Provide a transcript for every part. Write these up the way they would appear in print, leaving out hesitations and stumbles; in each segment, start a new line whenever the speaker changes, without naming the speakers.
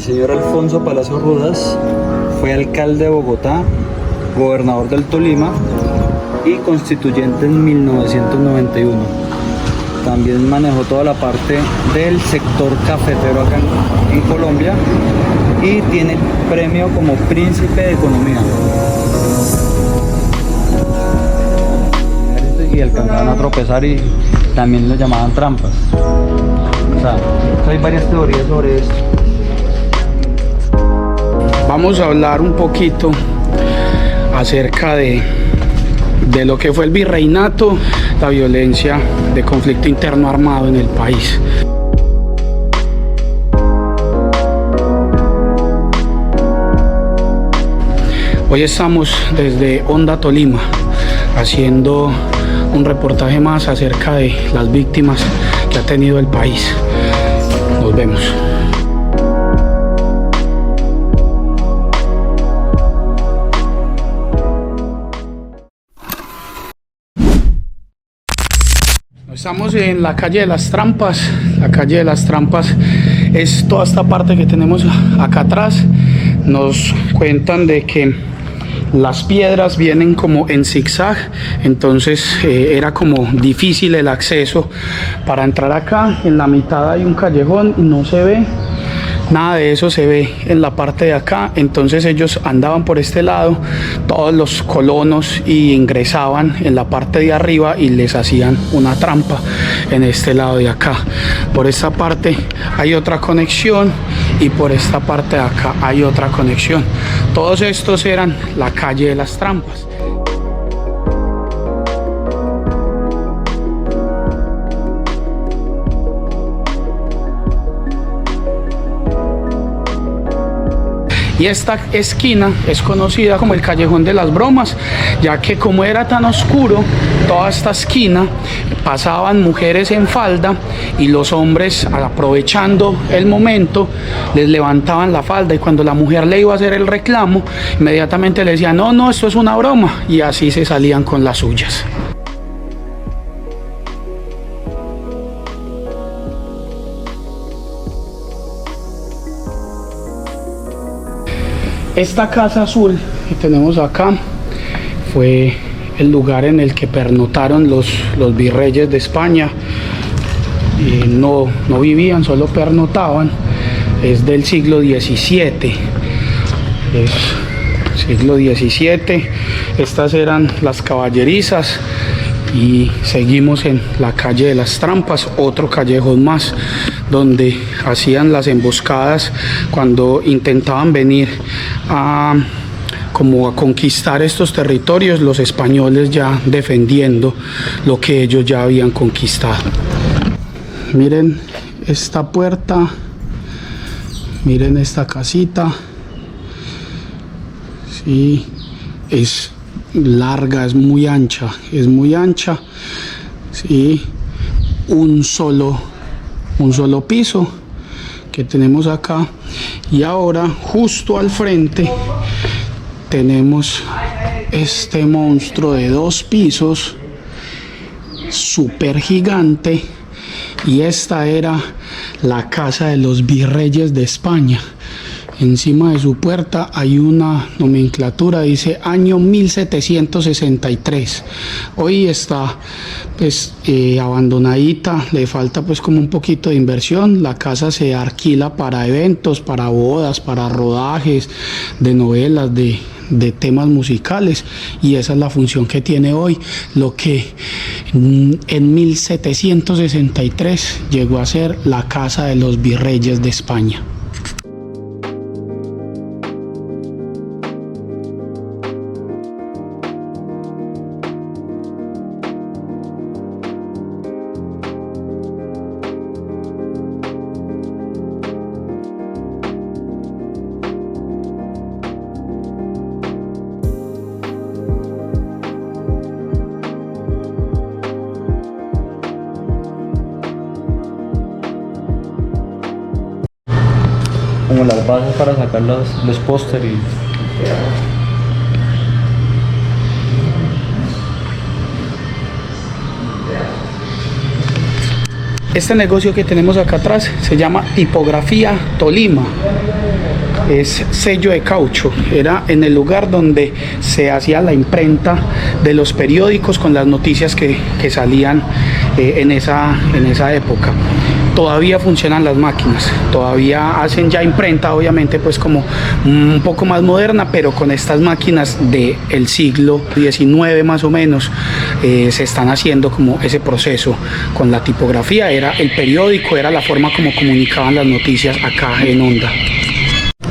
señor Alfonso Palacio Rudas fue alcalde de Bogotá, gobernador del Tolima y constituyente en 1991. También manejó toda la parte del sector cafetero acá en Colombia y tiene premio como Príncipe de Economía. Y alcanzaban a tropezar y también lo llamaban trampas. O sea, hay varias teorías sobre esto.
Vamos a hablar un poquito acerca de lo que fue el virreinato, la violencia de conflicto interno armado en el país. Hoy estamos desde Honda, Tolima, haciendo un reportaje más acerca de las víctimas que ha tenido el país. Nos vemos. Estamos en la calle de las Trampas. La calle de las Trampas es toda esta parte que tenemos acá atrás. Nos cuentan de que las piedras vienen como en zigzag, entonces era como difícil el acceso para entrar acá. En la mitad hay un callejón y no se ve nada de eso, se ve en la parte de acá. Entonces ellos andaban por este lado, todos los colonos, y ingresaban en la parte de arriba y les hacían una trampa en este lado de acá. Por esta parte hay otra conexión y por esta parte de acá hay otra conexión. Todos estos eran la calle de las Trampas. Y esta esquina es conocida como el Callejón de las Bromas, ya que como era tan oscuro, toda esta esquina pasaban mujeres en falda y los hombres, aprovechando el momento, les levantaban la falda, y cuando la mujer le iba a hacer el reclamo, inmediatamente le decían: no, no, esto es una broma, y así se salían con las suyas. Esta casa azul que tenemos acá fue el lugar en el que pernotaron los virreyes de España. No vivían, solo pernotaban. Es del siglo XVII. Es siglo XVII. Estas eran las caballerizas. Y seguimos en la calle de las Trampas, otro callejón más, donde hacían las emboscadas cuando intentaban venir a conquistar estos territorios, los españoles ya defendiendo lo que ellos ya habían conquistado. Miren esta puerta, miren esta casita, sí, es larga, es muy ancha, sí, un solo piso que tenemos acá. Y ahora justo al frente tenemos este monstruo de 2 pisos, súper gigante, y esta era la casa de los virreyes de España. Encima de su puerta hay una nomenclatura, dice año 1763. Hoy está pues abandonadita, le falta pues como un poquito de inversión. La casa se alquila para eventos, para bodas, para rodajes de novelas, de temas musicales, y esa es la función que tiene hoy, lo que en 1763 llegó a ser la casa de los virreyes de España.
Como las bases para sacar los pósteres.
Este negocio que tenemos acá atrás se llama Tipografía Tolima. es sello de caucho. Era en el lugar donde se hacía la imprenta de los periódicos con las noticias que salían en esa época. Todavía funcionan las máquinas, todavía hacen ya imprenta, obviamente pues como un poco más moderna, pero con estas máquinas del siglo XIX más o menos se están haciendo como ese proceso con la tipografía. Era el periódico, era la forma como comunicaban las noticias acá en Honda.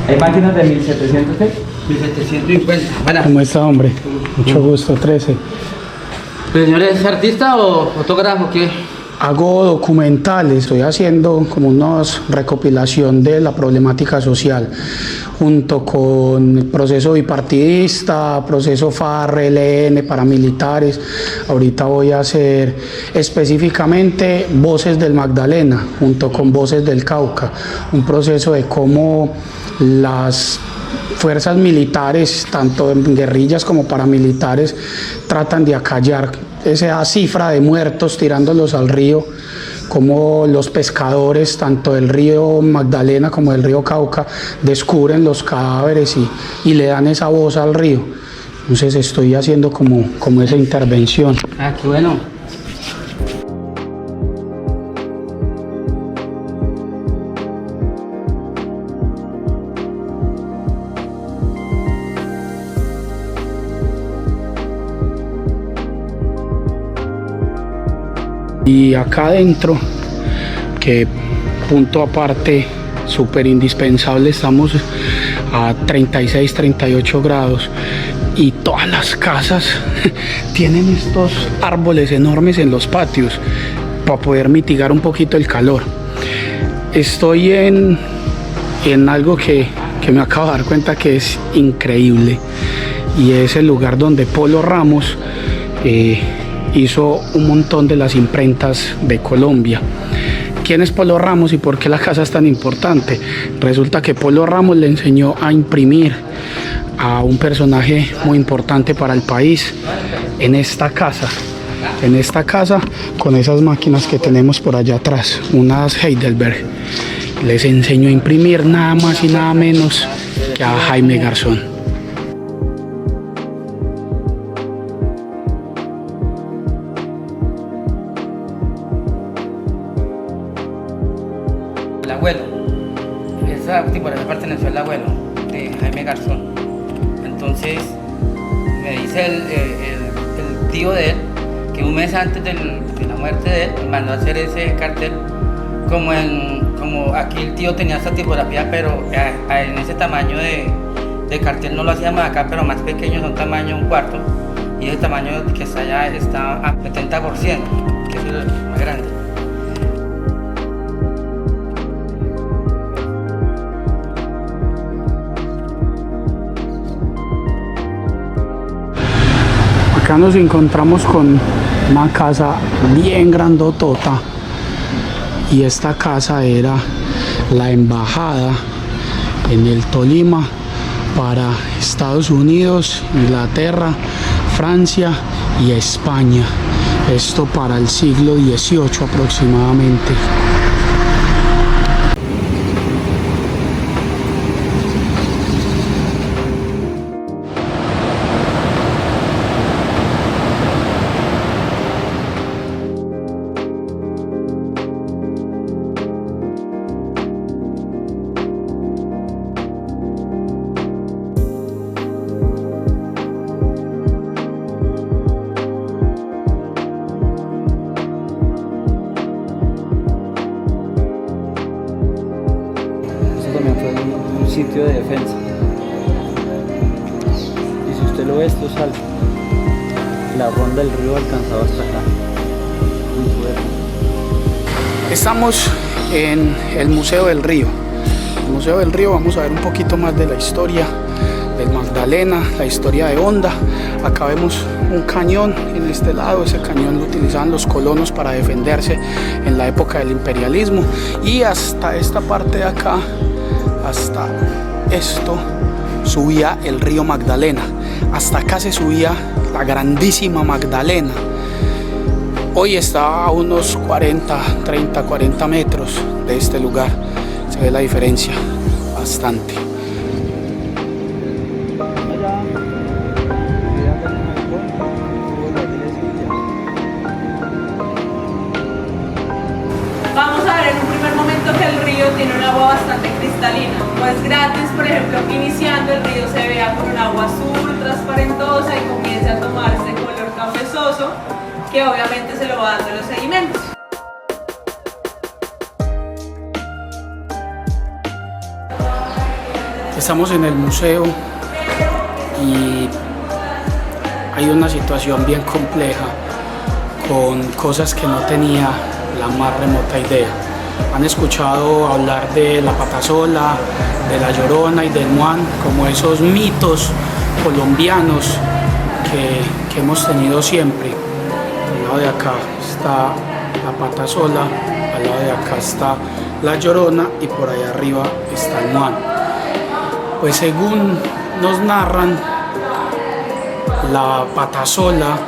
Hay máquinas de 1700, ¿sí?
1750. Buenas.
¿Cómo está, hombre? Mucho gusto, 13.
¿El señor es artista o fotógrafo? ¿Qué?
Hago documentales, estoy haciendo como una recopilación de la problemática social, junto con el proceso bipartidista, proceso FARC-ELN, paramilitares. Ahorita voy a hacer específicamente Voces del Magdalena, junto con Voces del Cauca, un proceso de cómo las fuerzas militares, tanto en guerrillas como paramilitares, tratan de acallar esa cifra de muertos tirándolos al río, como los pescadores, tanto del río Magdalena como del río Cauca, descubren los cadáveres y le dan esa voz al río. Entonces estoy haciendo como esa intervención.
Ah, qué bueno.
Y acá adentro, que punto aparte, súper indispensable, estamos a 36, 38 grados y todas las casas tienen estos árboles enormes en los patios para poder mitigar un poquito el calor. Estoy en algo que me acabo de dar cuenta que es increíble, y es el lugar donde Polo Ramos hizo un montón de las imprentas de Colombia. ¿Quién es Polo Ramos y por qué la casa es tan importante? Resulta que Polo Ramos le enseñó a imprimir a un personaje muy importante para el país en esta casa. En esta casa, con esas máquinas que tenemos por allá atrás, unas Heidelberg. Les enseñó a imprimir nada más y nada menos que a Jaime Garzón.
El abuelo. Esa tipografía perteneció al abuelo de Jaime Garzón. Entonces me dice el tío de él que un mes antes de la muerte de él mandó a hacer ese cartel como aquí el tío tenía esta tipografía, pero en ese tamaño de cartel no lo hacíamos acá, pero más pequeño, son tamaño un cuarto, y ese tamaño que está allá está a 70%, que es el más grande.
Acá nos encontramos con una casa bien grandotota, y esta casa era la embajada en el Tolima para Estados Unidos, Inglaterra, Francia y España. Esto para el siglo XVIII aproximadamente.
También fue un sitio de defensa, y si usted lo ve, esto es alto. La ronda del río alcanzaba hasta acá, muy fuerte.
Estamos en el Museo del Río. El Museo del Río, vamos a ver un poquito más de la historia del Magdalena, la historia de Honda. Acá vemos un cañón en este lado. Ese cañón lo utilizaban los colonos para defenderse en la época del imperialismo, y hasta esta parte de acá, hasta esto, subía el río Magdalena. Hasta acá se subía la grandísima Magdalena. Hoy está a unos 40 metros de este lugar. Se ve la diferencia bastante.
tiene un agua bastante cristalina. No es gratis, por ejemplo, que iniciando el río se vea con un agua azul, transparentosa y comience a tomarse color cafezoso, que obviamente se lo va dando los sedimentos.
Estamos en el museo y hay una situación bien compleja con cosas que no tenía la más remota idea. Han escuchado hablar de la Patasola, de la Llorona y del Muán como esos mitos colombianos que hemos tenido siempre. Al lado de acá está la Patasola, al lado de acá está la Llorona y por allá arriba está el Muán. Pues según nos narran, la Patasola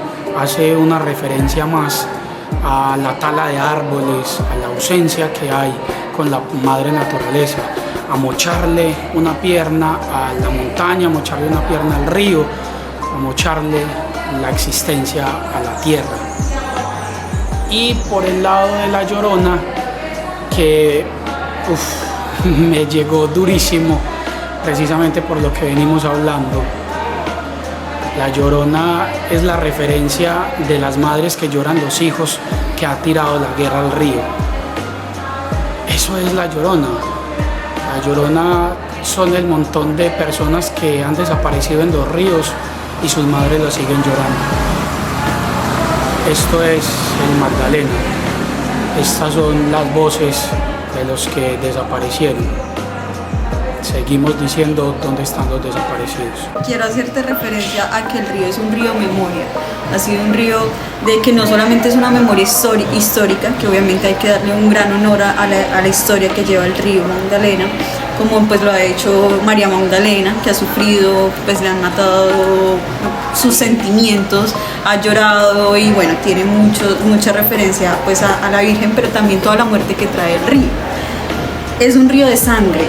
hace una referencia más a la tala de árboles, a la ausencia que hay con la madre naturaleza, a mocharle una pierna a la montaña, a mocharle una pierna al río, a mocharle la existencia a la tierra. Y por el lado de la Llorona, que me llegó durísimo, precisamente por lo que venimos hablando. La Llorona es la referencia de las madres que lloran los hijos que ha tirado la guerra al río. Eso es la Llorona. La Llorona son el montón de personas que han desaparecido en los ríos y sus madres lo siguen llorando. Esto es el Magdalena. Estas son las voces de los que desaparecieron. Seguimos diciendo dónde están los desaparecidos.
Quiero hacerte referencia a que el río es un río memoria. Ha sido un río de que no solamente es una memoria histórica, que obviamente hay que darle un gran honor a la historia que lleva el río Magdalena, como pues lo ha hecho María Magdalena, que ha sufrido, pues le han matado sus sentimientos, ha llorado y bueno, tiene mucha referencia pues a la Virgen, pero también toda la muerte que trae el río. Es un río de sangre.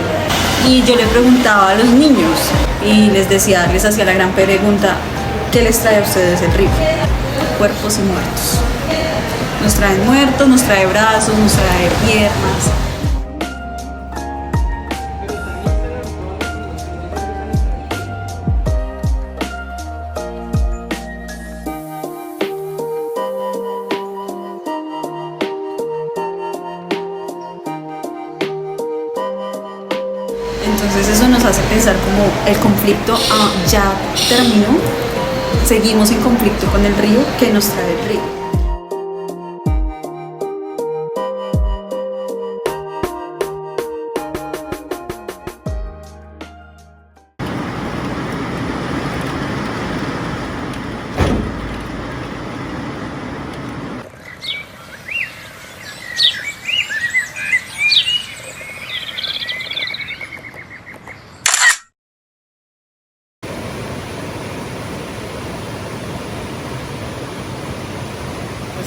Y yo le preguntaba a los niños y les hacía la gran pregunta: ¿qué les trae a ustedes el río? Cuerpos y muertos. Nos trae muertos, nos trae brazos, nos trae piernas. Entonces eso nos hace pensar como el conflicto ya terminó, seguimos en conflicto con el río. ¿Qué nos trae el río?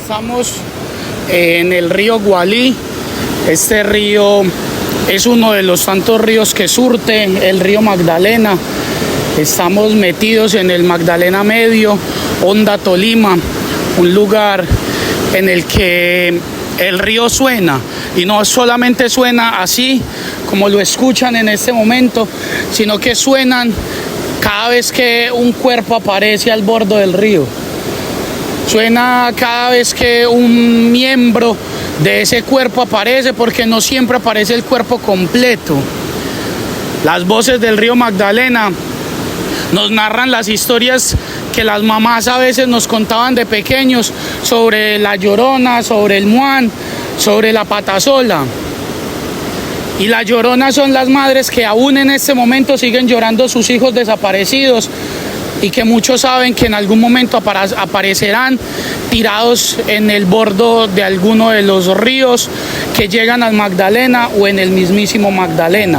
Estamos en el río Gualí. Este río es uno de los tantos ríos que surte el río Magdalena. Estamos metidos en el Magdalena Medio, Honda Tolima, un lugar en el que el río suena, y no solamente suena así como lo escuchan en este momento, sino que suenan cada vez que un cuerpo aparece al borde del río. Suena cada vez que un miembro de ese cuerpo aparece, porque no siempre aparece el cuerpo completo. Las voces del río Magdalena nos narran las historias que las mamás a veces nos contaban de pequeños sobre la Llorona, sobre el Muán, sobre la Patasola. Y la Llorona son las madres que aún en este momento siguen llorando sus hijos desaparecidos, y que muchos saben que en algún momento aparecerán tirados en el bordo de alguno de los ríos que llegan al Magdalena o en el mismísimo Magdalena.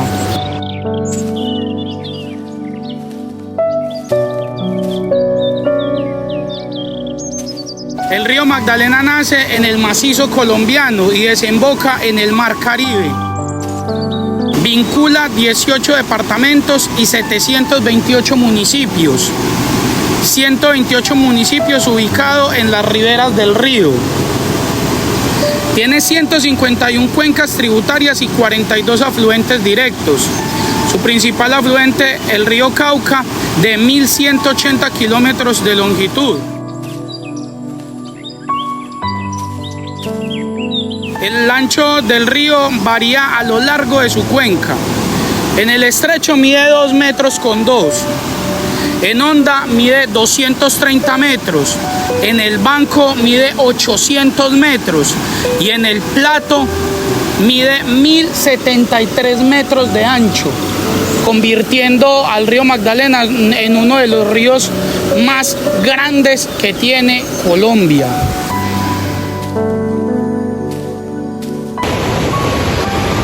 El río Magdalena nace en el macizo colombiano y desemboca en el Mar Caribe. Vincula 18 departamentos y 728 municipios. 128 municipios ubicados en las riberas del río. Tiene 151 cuencas tributarias y 42 afluentes directos. Su principal afluente, el río Cauca, de 1.180 kilómetros de longitud. El ancho del río varía a lo largo de su cuenca. En el estrecho mide 2,2 metros. En honda mide 230 metros. En el banco mide 800 metros. Y en el plato mide 1.073 metros de ancho, convirtiendo al río Magdalena en uno de los ríos más grandes que tiene Colombia.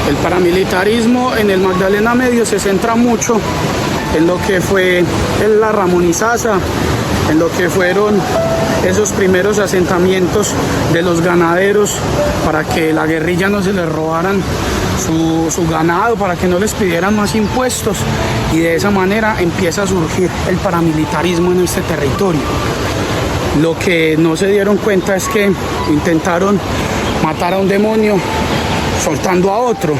El paramilitarismo en el Magdalena Medio se centra mucho en lo que fue la Ramonizaza, en lo que fueron esos primeros asentamientos de los ganaderos para que la guerrilla no se les robaran su ganado, para que no les pidieran más impuestos, y de esa manera empieza a surgir el paramilitarismo en este territorio. Lo que no se dieron cuenta es que intentaron matar a un demonio soltando a otro.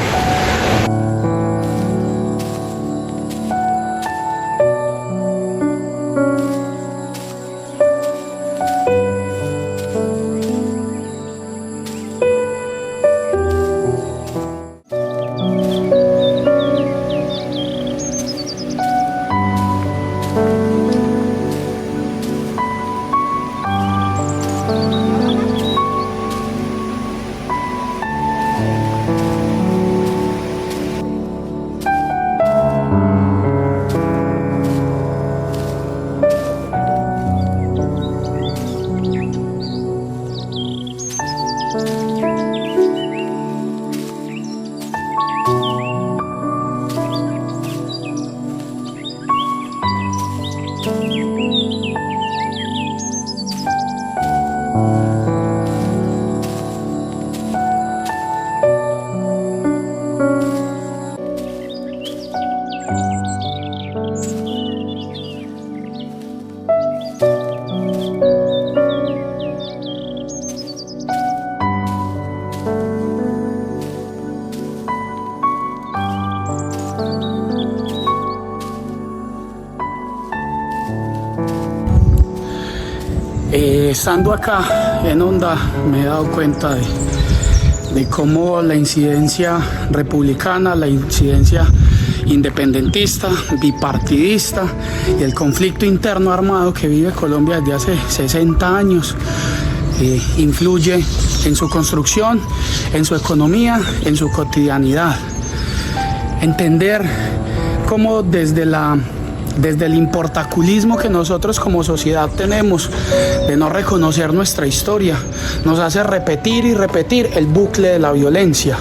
Estando acá en Honda me he dado cuenta de cómo la incidencia republicana, la incidencia independentista, bipartidista y el conflicto interno armado que vive Colombia desde hace 60 años influye en su construcción, en su economía, en su cotidianidad. Entender cómo desde el importaculismo que nosotros como sociedad tenemos de no reconocer nuestra historia, nos hace repetir y repetir el bucle de la violencia,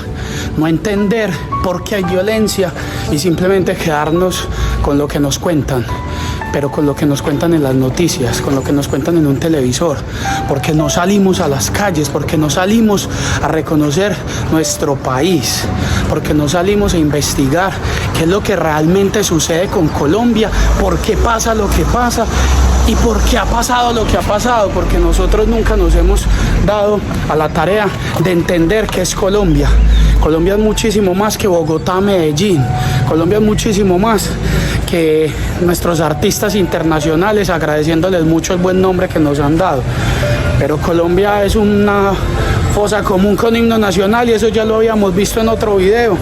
no entender por qué hay violencia y simplemente quedarnos con lo que nos cuentan, pero con lo que nos cuentan en las noticias, con lo que nos cuentan en un televisor, porque no salimos a las calles, porque no salimos a reconocer nuestro país, porque no salimos a investigar qué es lo que realmente sucede con Colombia, por qué pasa lo que pasa y por qué ha pasado lo que ha pasado, porque nosotros nunca nos hemos dado a la tarea de entender qué es Colombia. Colombia es muchísimo más que Bogotá, Medellín. Colombia es muchísimo más que nuestros artistas internacionales, agradeciéndoles mucho el buen nombre que nos han dado. Pero Colombia es una fosa común con himno nacional y eso ya lo habíamos visto en otro video.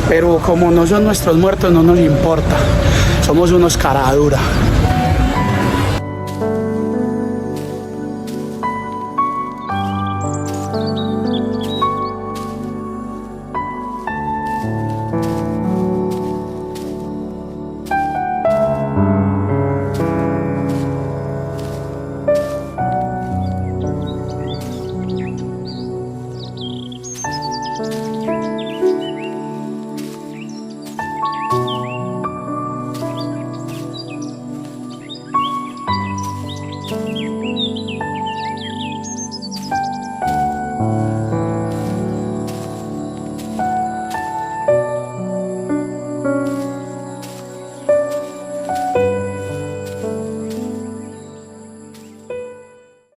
Pero como no son nuestros muertos, no nos importa. Somos unos cara dura.